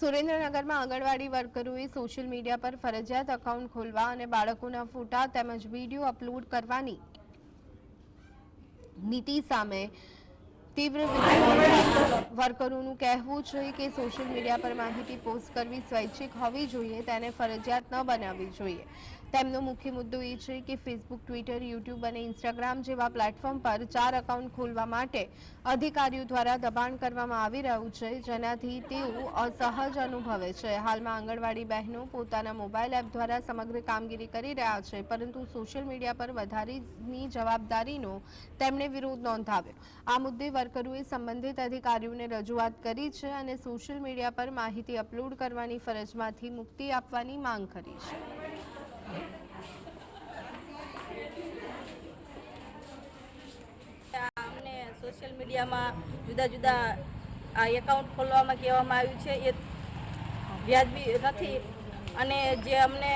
સુરેન્દ્રનગરમાં આંગણવાડી વર્કરોએ social media પર ફરજિયાત એકાઉન્ટ ખોલવા અને બાળકોના ફોટા તેમજ વિડીયો અપલોડ કરવાની નીતિ સામે તીવ્ર વિરોધ વર્કરોનું કહેવું છે કે સોશિયલ મીડિયા પર માહિતી પોસ્ટ કરવી સ્વૈચ્છિક હોવી જોઈએ, તેને ફરજિયાત ન બનાવવી જોઈએ। તેમનો મુખ્ય મુદ્દો એ છે કે ફેસબુક, ટ્વિટર, યુટ્યુબ અને ઇન્સ્ટાગ્રામ જેવા પ્લેટફોર્મ પર 4 એકાઉન્ટ ખોલવા માટે અધિકારીઓ દ્વારા દબાણ કરવામાં આવી રહ્યું છે, જેનાથી તેઓ અસહજ અનુભવે છે। હાલમાં આંગણવાડી બહેનો પોતાના મોબાઈલ એપ દ્વારા સમગ્ર કામગીરી કરી રહ્યા છે, પરંતુ સોશિયલ મીડિયા પર વધારાની જવાબદારીનો તેમણે વિરોધ નોંધાવ્યો। આ મુદ્દે વર્કરોએ સંબંધિત અધિકારીઓને રજૂઆત કરી છે અને સોશિયલ મીડિયા પર માહિતી અપલોડ કરવાની ફરજમાંથી મુક્તિ આપવાની માંગ કરી છે। અમને સોશિયલ મીડિયામાં જુદા જુદા એકાઉન્ટ ખોલવામાં કહેવામાં આવ્યું છે એ વ્યાજબી નથી અને જે અમને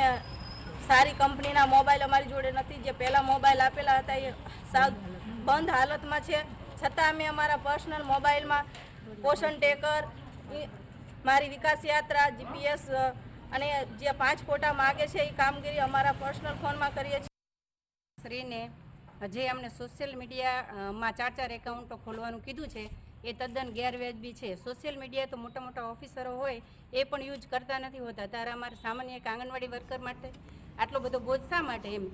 સારી કંપનીના મોબાઈલ અમારી જોડે નથી, જે પહેલાં મોબાઈલ આપેલા હતા એ સાવ બંધ હાલતમાં છે, છતાં અમે અમારા પર્સનલ મોબાઈલમાં પોષણ ટેકર, મારી વિકાસ યાત્રા, જીપીએસ અને જે 5 ફોટા માગે છે એ કામગીરી અમારા પર્સનલ ફોનમાં કરીએ છીએ। શ્રીને જે અમને સોશિયલ મીડિયામાં 4 એકાઉન્ટો ખોલવાનું કીધું છે એ તદ્દન ગેરવ્યાજબી છે। સોશિયલ મીડિયા તો મોટા મોટા ઓફિસરો હોય એ પણ યુઝ કરતા નથી હોતા, ત્યારે અમારે સામાન્ય એક આંગણવાડી વર્કર માટે આટલો બધો બોજ શા માટે? એમ